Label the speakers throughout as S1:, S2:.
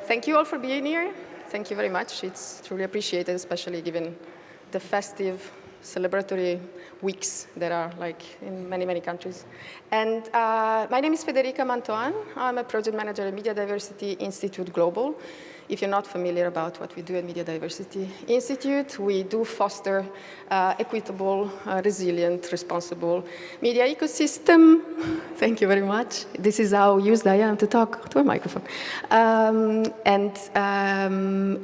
S1: Thank you all for being here. Thank you very much. It's truly appreciated, especially given the festive, celebratory weeks that are like in many, many countries. And my name is Federica Mantoan. I'm a project manager at Media Diversity Institute Global. If you're not familiar about what we do at Media Diversity Institute, we do foster equitable, resilient, responsible media ecosystem. Thank you very much. This is how used I am to talk to a microphone.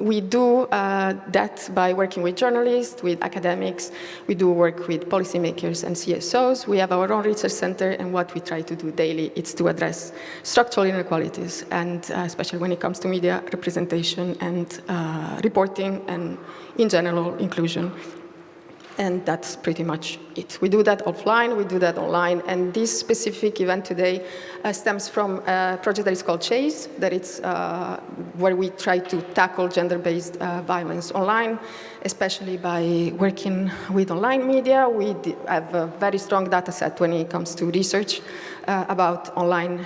S1: We do that by working with journalists, with academics. We do work with policymakers and CSOs. We have our own research center, and what we try to do daily is to address structural inequalities, and especially when it comes to media representation and reporting, and in general, inclusion. And that's pretty much it. We do that offline, we do that online, and this specific event today stems from a project that is called Chase, that it's where we try to tackle gender-based violence online, especially by working with online media. We have a very strong data set when it comes to research about online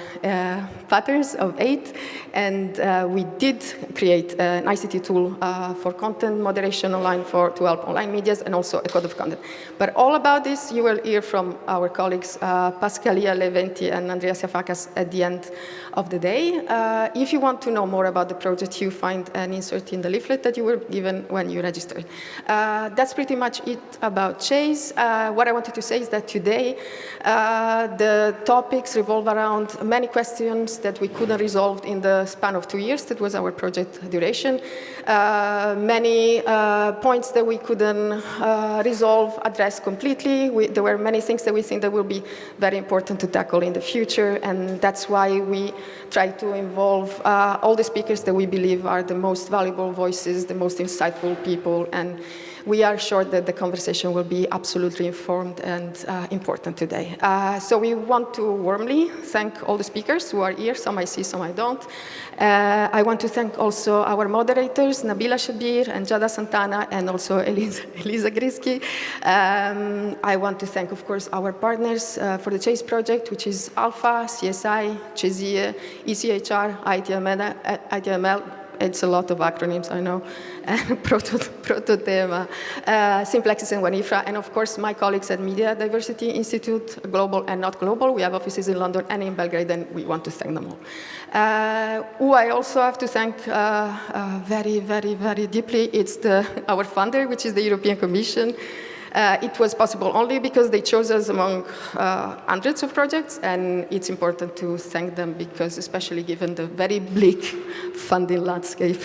S1: patterns of hate, and we did create an ICT tool for content moderation online to help online medias, and also a code of conduct. But all about this, you will hear from our colleagues Pascalia Leventi and Andrea Siafakas at the end of the day. If you want to know more about the project, you find an insert in the leaflet that you were given when you registered. That's pretty much it about Chase. What I wanted to say is that today the topics revolve around many questions that we couldn't resolve in the span of 2 years. That was our project duration. Many points that we couldn't resolve, address completely. There were many things that we think that will be very important to tackle in the future, and that's why we try to involve all the speakers that we believe are the most valuable voices, the most insightful people, and we are sure that the conversation will be absolutely informed and important today. So we want to warmly thank all the speakers who are here. Some I see, some I don't. I want to thank also our moderators, Nabila Shabir and Jada Santana, and also Elisa Grisky. I want to thank, of course, our partners for the Chase project, which is Alpha, CSI, CESIE, ECHR, ITML. It's a lot of acronyms, I know. Prototema, Simplexis, and Wanifra, and of course my colleagues at Media Diversity Institute, global and not global. We have offices in London and in Belgrade, and we want to thank them all. Who I also have to thank very, very, very deeply, it's our funder, which is the European Commission. It was possible only because they chose us among hundreds of projects, and it's important to thank them because, especially given the very bleak funding landscape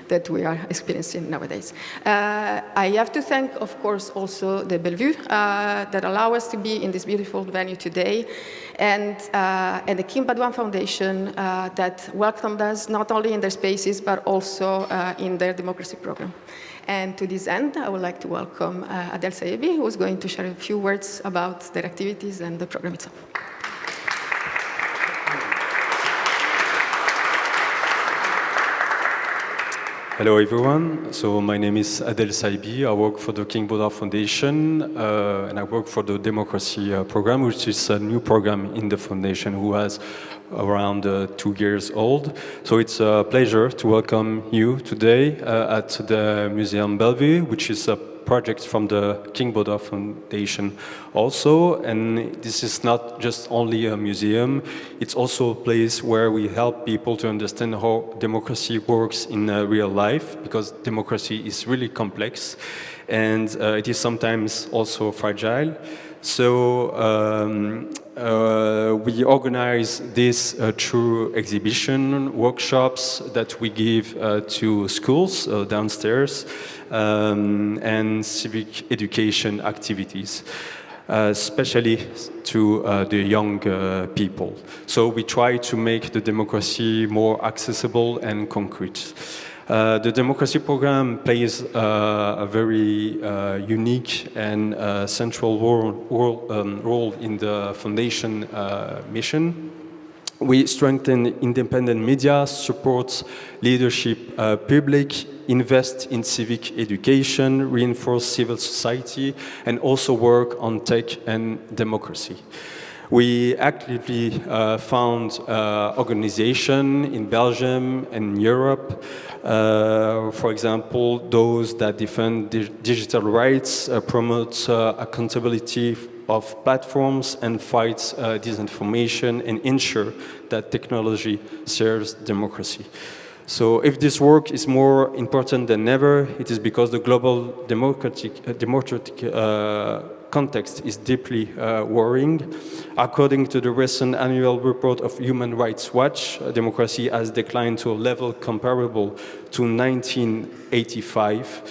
S1: that we are experiencing nowadays. I have to thank, of course, also the BELvue that allow us to be in this beautiful venue today, and the King Baudouin Foundation that welcomed us not only in their spaces but also in their democracy program. And to this end, I would like to welcome Adel Saebi, who is going to share a few words about their activities and the program itself.
S2: Hello, everyone. So my name is Adel Saebi. I work for the King Baudouin Foundation, and I work for the democracy program, which is a new program in the foundation who has around 2 years old. So it's a pleasure to welcome you today at the Museum BELvue, which is a project from the King Baudouin Foundation also. And this is not just only a museum, it's also a place where we help people to understand how democracy works in real life, because democracy is really complex and it is sometimes also fragile. So we organize this through exhibition, workshops that we give to schools downstairs, and civic education activities, especially to the young people. So we try to make the democracy more accessible and concrete. The democracy program plays a very unique and central role in the foundation mission. We strengthen independent media, support leadership public, invest in civic education, reinforce civil society, and also work on tech and democracy. We actively found organizations in Belgium and Europe. For example, those that defend digital rights, promote accountability of platforms, and fight disinformation, and ensure that technology serves democracy. So if this work is more important than ever, it is because the global democratic context is deeply worrying. According to the recent annual report of Human Rights Watch, democracy has declined to a level comparable to 1985.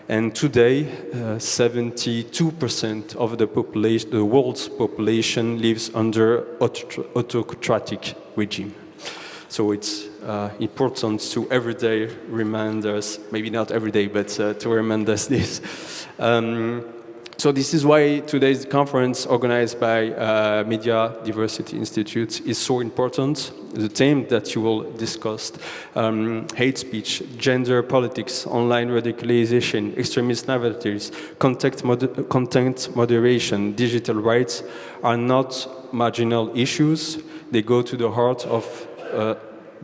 S2: And today, 72% of the population, the world's population, lives under autocratic regime. So it's important to every day remind us, maybe not every day, but to remind us this. So this is why today's conference, organized by Media Diversity Institute, is so important. The theme that you will discuss, hate speech, gender politics, online radicalization, extremist narratives, content moderation, digital rights, are not marginal issues. They go to the heart of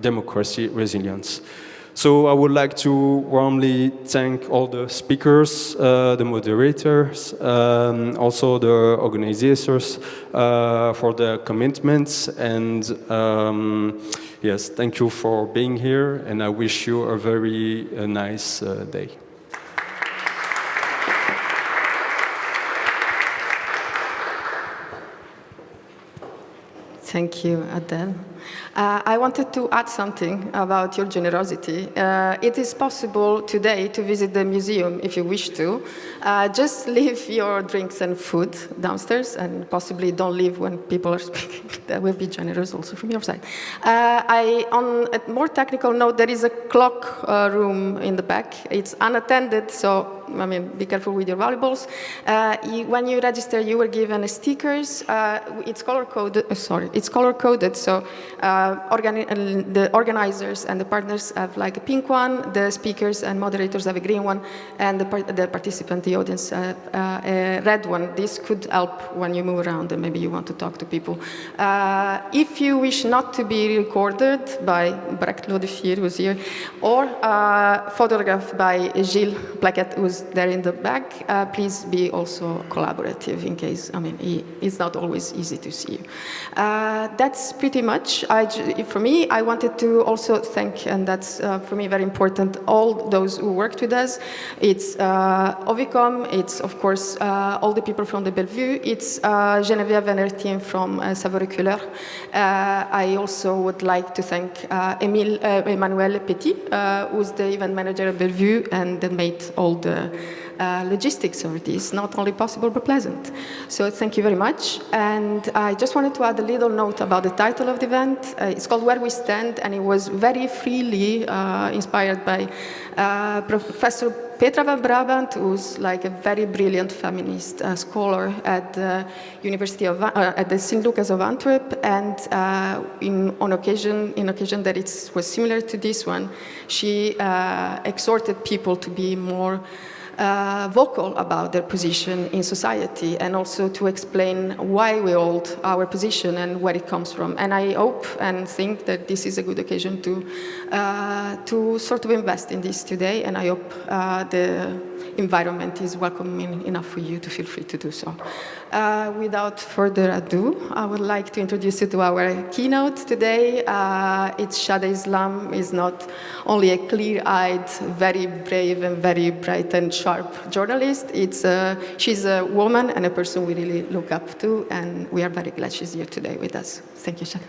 S2: democracy resilience. So I would like to warmly thank all the speakers, the moderators, also the organizers for their commitments. And yes, thank you for being here, and I wish you a very nice day.
S1: Thank you, Adel. I wanted to add something about your generosity. It is possible today to visit the museum if you wish to. Just leave your drinks and food downstairs, and possibly don't leave when people are speaking. That will be generous also from your side. On a more technical note, there is a clock room in the back. It's unattended, so I mean, be careful with your valuables. When you register, you were given stickers. It's color-coded. It's color-coded. So the organizers and the partners have like a pink one. The speakers and moderators have a green one, and the participant, the audience, a red one. This could help when you move around and maybe you want to talk to people. If you wish not to be recorded by Brecht Lodeffier, who's here, or photographed by Gilles Plaquette, who's there in the back, please be also collaborative in case, I mean, it's not always easy to see you. That's pretty much. For me, I wanted to also thank, and that's for me very important, all those who worked with us. It's Ovicom, it's of course all the people from the BELvue, it's Geneviève and her team from Savoir Couleur. I also would like to thank Emmanuel Petit, who's the event manager of BELvue and that made all the logistics of this not only possible but pleasant. So thank you very much. And I just wanted to add a little note about the title of the event. It's called Where We Stand, and it was very freely inspired by Professor Petra van Brabant, who's like a very brilliant feminist scholar at the University of at the St. Lucas of Antwerp, and on occasion that it was similar to this one, she exhorted people to be more vocal about their position in society, and also to explain why we hold our position and where it comes from. And I hope and think that this is a good occasion to sort of invest in this today, and I hope the environment is welcoming enough for you to feel free to do so. Without further ado, I would like to introduce you to our keynote today. It's Shada Islam, is not only a clear-eyed, very brave and very bright and sharp journalist. She's a woman and a person we really look up to, and we are very glad she's here today with us. Thank you, Shada.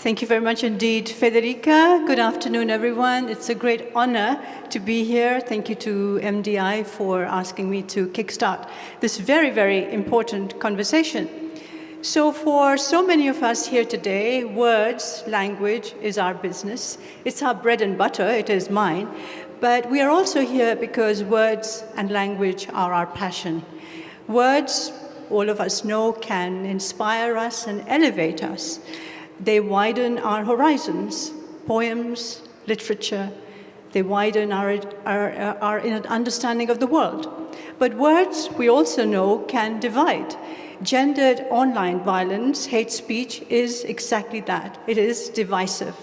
S3: Thank you very much indeed, Federica. Good afternoon, everyone. It's a great honor to be here. Thank you to MDI for asking me to kickstart this very, very important conversation. So for so many of us here today, words, language is our business. It's our bread and butter. It is mine. But we are also here because words and language are our passion. Words, all of us know, can inspire us and elevate us. They widen our horizons. Poems, literature, They widen our understanding of the world. But words, we also know, can divide. Gendered online violence, hate speech, is exactly that. It is divisive.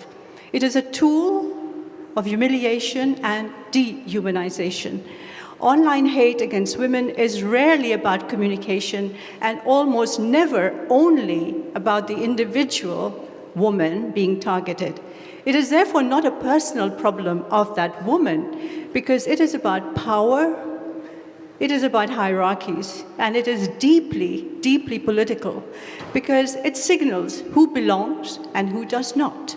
S3: It is a tool of humiliation and dehumanization. Online hate against women is rarely about communication and almost never only about the individual woman being targeted. It is therefore not a personal problem of that woman, because it is about power, it is about hierarchies, and it is deeply, deeply political, because it signals who belongs and who does not.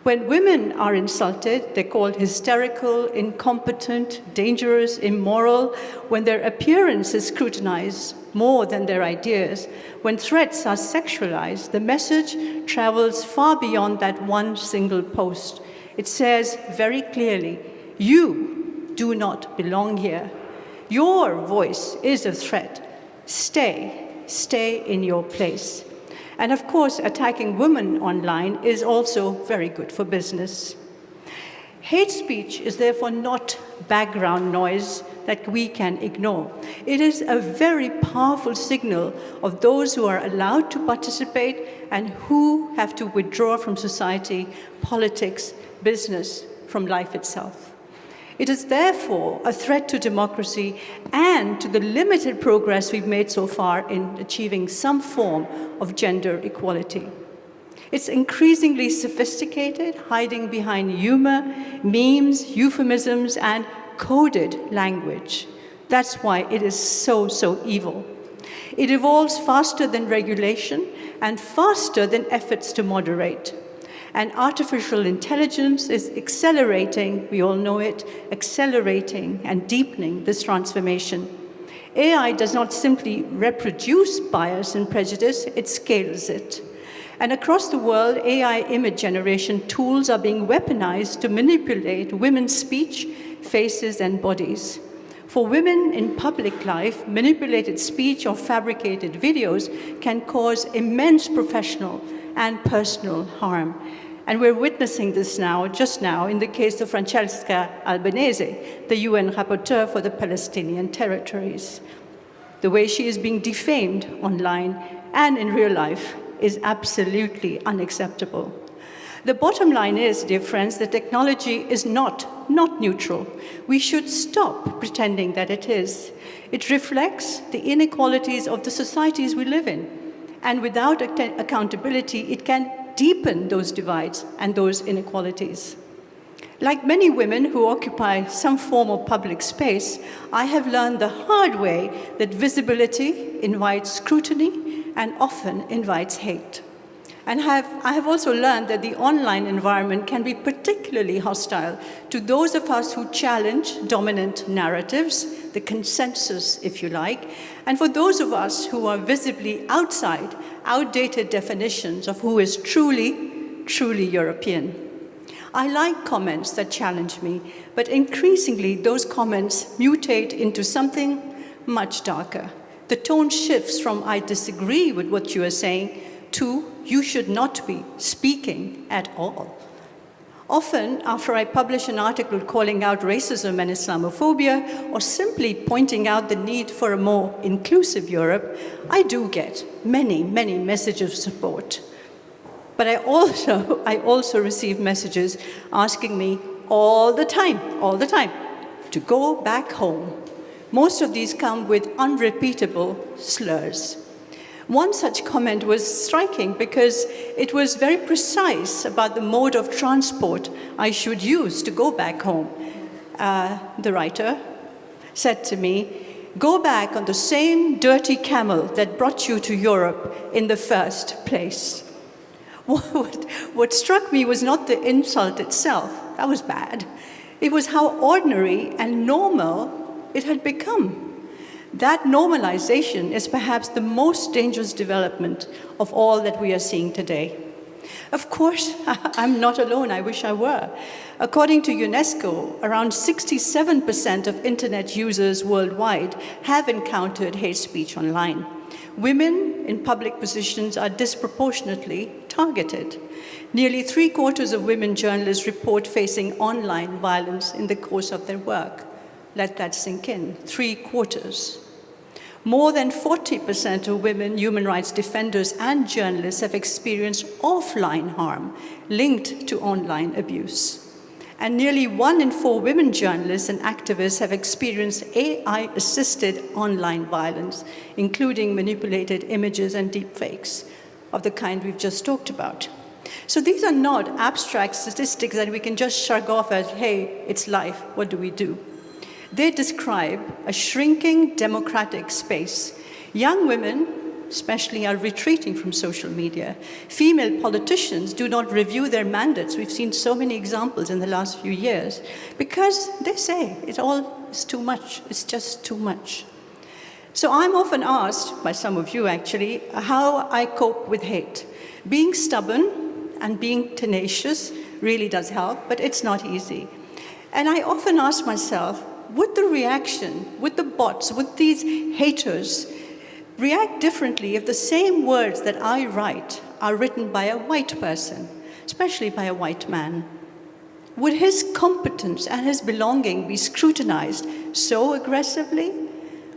S3: When women are insulted, they're called hysterical, incompetent, dangerous, immoral. When their appearance is scrutinized more than their ideas, when threats are sexualized, the message travels far beyond that one single post. It says very clearly, you do not belong here. Your voice is a threat. Stay in your place. And of course, attacking women online is also very good for business. Hate speech is therefore not background noise that we can ignore. It is a very powerful signal of those who are allowed to participate and who have to withdraw from society, politics, business, from life itself. It is therefore a threat to democracy and to the limited progress we've made so far in achieving some form of gender equality. It's increasingly sophisticated, hiding behind humor, memes, euphemisms, and coded language. That's why it is so evil. It evolves faster than regulation and faster than efforts to moderate. And artificial intelligence is accelerating, we all know it, accelerating and deepening this transformation. AI does not simply reproduce bias and prejudice, it scales it. And across the world, AI image generation tools are being weaponized to manipulate women's speech, faces, and bodies. For women in public life, manipulated speech or fabricated videos can cause immense professional and personal harm. And we're witnessing this now, just now, in the case of Francesca Albanese, the UN rapporteur for the Palestinian territories. The way she is being defamed online and in real life is absolutely unacceptable. The bottom line is, dear friends, that technology is not neutral. We should stop pretending that it is. It reflects the inequalities of the societies we live in. And without accountability, it can deepen those divides and those inequalities. Like many women who occupy some form of public space, I have learned the hard way that visibility invites scrutiny and often invites hate. And I have also learned that the online environment can be particularly hostile to those of us who challenge dominant narratives, the consensus, if you like, and for those of us who are visibly outside outdated definitions of who is truly European. I like comments that challenge me, but increasingly those comments mutate into something much darker. The tone shifts from "I disagree with what you are saying" to "you should not be speaking at all." Often, after I publish an article calling out racism and Islamophobia, or simply pointing out the need for a more inclusive Europe, I do get many messages of support. But I also receive messages asking me all the time, to go back home. Most of these come with unrepeatable slurs. One such comment was striking because it was very precise about the mode of transport I should use to go back home. The writer said to me, "Go back on the same dirty camel that brought you to Europe in the first place." What struck me was not the insult itself, that was bad. It was how ordinary and normal it had become. That normalization is perhaps the most dangerous development of all that we are seeing today. Of course, I'm not alone, I wish I were. According to UNESCO, around 67% of internet users worldwide have encountered hate speech online. Women in public positions are disproportionately targeted. Nearly 3/4 of women journalists report facing online violence in the course of their work. Let that sink in, 3/4. More than 40% of women human rights defenders and journalists have experienced offline harm linked to online abuse. And nearly 1 in 4 women journalists and activists have experienced AI-assisted online violence, including manipulated images and deepfakes of the kind we've just talked about. So these are not abstract statistics that we can just shrug off as, hey, it's life, what do we do? They describe a shrinking democratic space. Young women, especially, are retreating from social media. Female politicians do not review their mandates. We've seen so many examples in the last few years because they say it all is too much. It's just too much. So I'm often asked, by some of you actually, how I cope with hate. Being stubborn and being tenacious really does help, but it's not easy. And I often ask myself, would the reaction, would the bots, would these haters react differently if the same words that I write are written by a white person, especially by a white man? Would his competence and his belonging be scrutinized so aggressively?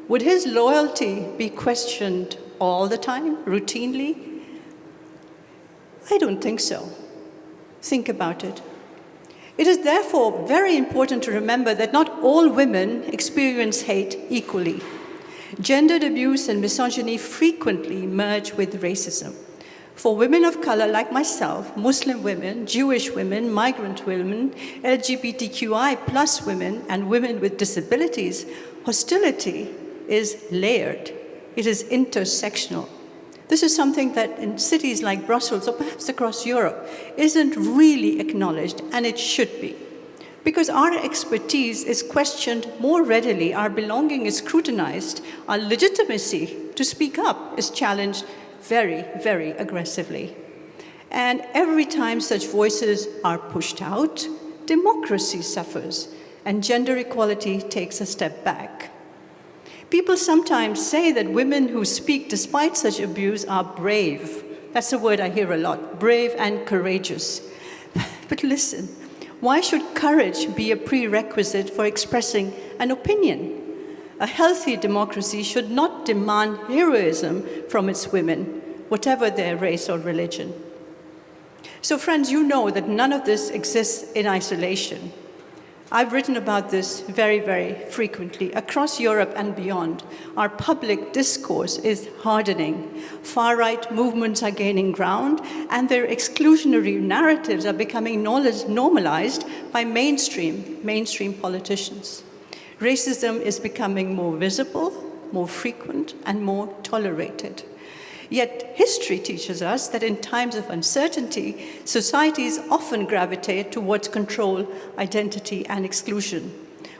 S3: Would his loyalty be questioned all the time, routinely? I don't think so. Think about it. It is therefore very important to remember that not all women experience hate equally. Gendered abuse and misogyny frequently merge with racism. For women of color like myself, Muslim women, Jewish women, migrant women, LGBTQI+ women, and women with disabilities, hostility is layered. It is intersectional. This is something that in cities like Brussels, or perhaps across Europe, isn't really acknowledged, and it should be. Because our expertise is questioned more readily, our belonging is scrutinized, our legitimacy to speak up is challenged very, very aggressively. And every time such voices are pushed out, democracy suffers, and gender equality takes a step back. People sometimes say that women who speak despite such abuse are brave. That's a word I hear a lot, brave and courageous. But listen, why should courage be a prerequisite for expressing an opinion? A healthy democracy should not demand heroism from its women, whatever their race or religion. So friends, you know that none of this exists in isolation. I've written about this very, very frequently. Across Europe and beyond, our public discourse is hardening. Far-right movements are gaining ground, and their exclusionary narratives are becoming normalized by mainstream politicians. Racism is becoming more visible, more frequent, and more tolerated. Yet history teaches us that in times of uncertainty, societies often gravitate towards control, identity, and exclusion.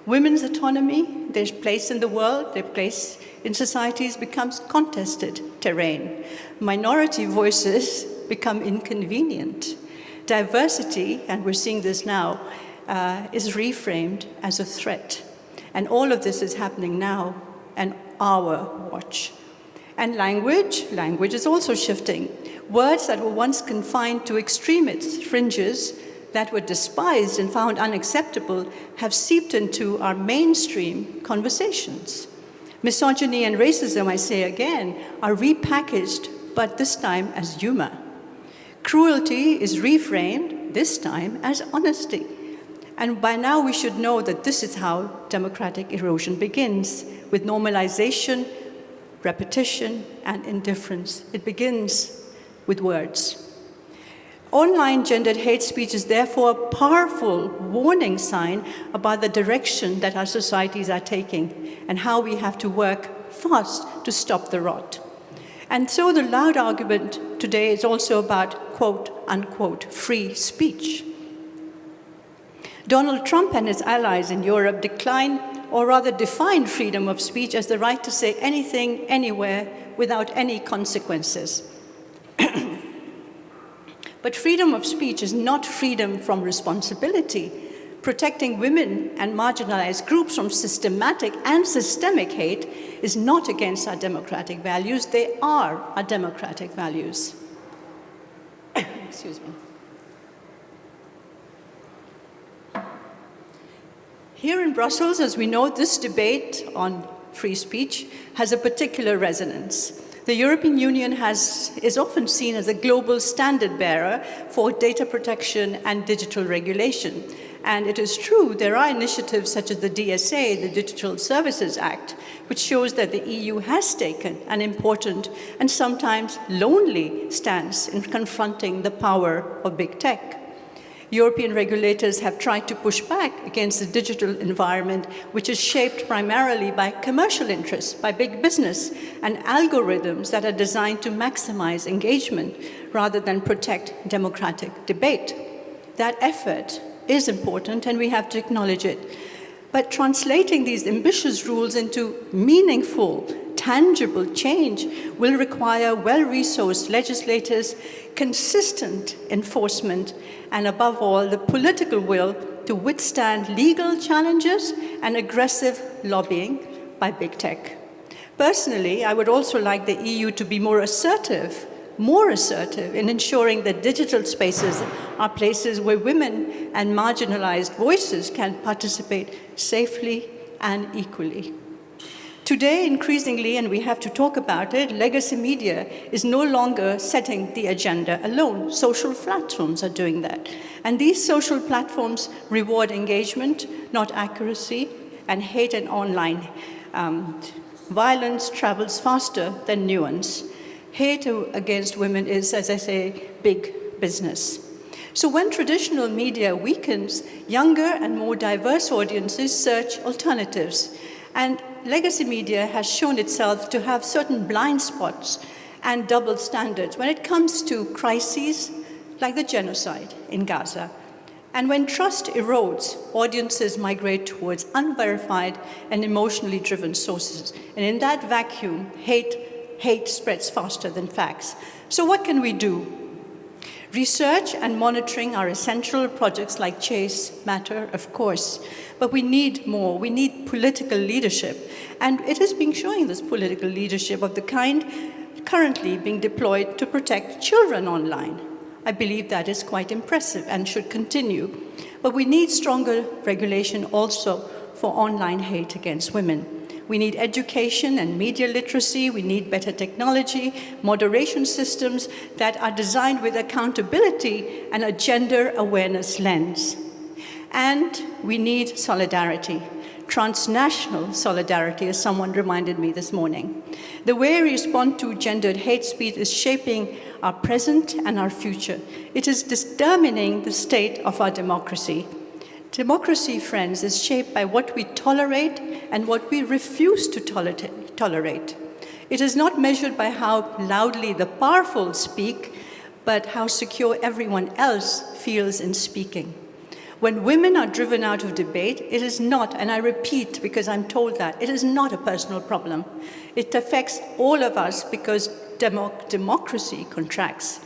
S3: Women's autonomy, their place in the world, their place in societies becomes contested terrain. Minority voices become inconvenient. Diversity, and we're seeing this now, is reframed as a threat. And all of this is happening now on our watch. And language is also shifting. Words that were once confined to extremist fringes, that were despised and found unacceptable, have seeped into our mainstream conversations. Misogyny and racism, I say again, are repackaged, but this time as humor. Cruelty is reframed, this time as honesty. And by now we should know that this is how democratic erosion begins, with normalization, repetition, and indifference. It begins with words. Online gendered hate speech is therefore a powerful warning sign about the direction that our societies are taking and how we have to work fast to stop the rot. And so the loud argument today is also about quote unquote free speech. Donald Trump and his allies in Europe define freedom of speech as the right to say anything, anywhere, without any consequences. But freedom of speech is not freedom from responsibility. Protecting women and marginalized groups from systematic and systemic hate is not against our democratic values. They are our democratic values. Excuse me. Here in Brussels, as we know, this debate on free speech has a particular resonance. The European Union is often seen as a global standard bearer for data protection and digital regulation. And it is true, there are initiatives such as the DSA, the Digital Services Act, which shows that the EU has taken an important and sometimes lonely stance in confronting the power of big tech. European regulators have tried to push back against the digital environment, which is shaped primarily by commercial interests, by big business, and algorithms that are designed to maximize engagement rather than protect democratic debate. That effort is important, and we have to acknowledge it. But translating these ambitious rules into meaningful, tangible change will require well-resourced legislators, consistent enforcement, and above all, the political will to withstand legal challenges and aggressive lobbying by big tech. Personally, I would also like the EU to be more assertive in ensuring that digital spaces are places where women and marginalized voices can participate safely and equally. Today, increasingly, and we have to talk about it, legacy media is no longer setting the agenda alone. Social platforms are doing that. And these social platforms reward engagement, not accuracy, and hate and online violence travels faster than nuance. Hate against women is, as I say, big business. So when traditional media weakens, younger and more diverse audiences search alternatives. And legacy media has shown itself to have certain blind spots and double standards when it comes to crises like the genocide in Gaza. And when trust erodes, audiences migrate towards unverified and emotionally driven sources. And in that vacuum, hate spreads faster than facts. So what can we do? Research and monitoring are essential. Projects like CHASE matter, of course. But we need more. We need political leadership. And it has been showing this political leadership of the kind currently being deployed to protect children online. I believe that is quite impressive and should continue. But we need stronger regulation also for online hate against women. We need education and media literacy. We need better technology, moderation systems that are designed with accountability and a gender awareness lens. And we need solidarity, transnational solidarity, as someone reminded me this morning. The way we respond to gendered hate speech is shaping our present and our future. It is determining the state of our democracy. Democracy, friends, is shaped by what we tolerate and what we refuse to tolerate. It is not measured by how loudly the powerful speak, but how secure everyone else feels in speaking. When women are driven out of debate, it is not, and I repeat because I'm told that, it is not a personal problem. It affects all of us because democracy contracts.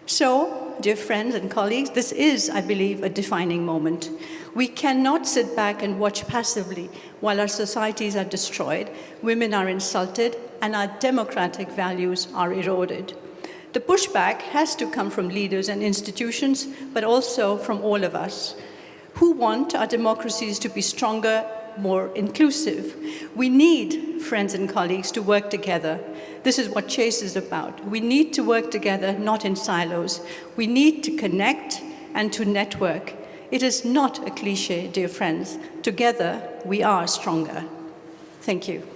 S3: So, dear friends and colleagues, this is, I believe, a defining moment. We cannot sit back and watch passively while our societies are destroyed, women are insulted, and our democratic values are eroded. The pushback has to come from leaders and institutions, but also from all of us who want our democracies to be stronger, more inclusive. We need, friends and colleagues, to work together. This is what CHASE is about. We need to work together, not in silos. We need to connect and to network. It is not a cliche, dear friends. Together, we are stronger. Thank you.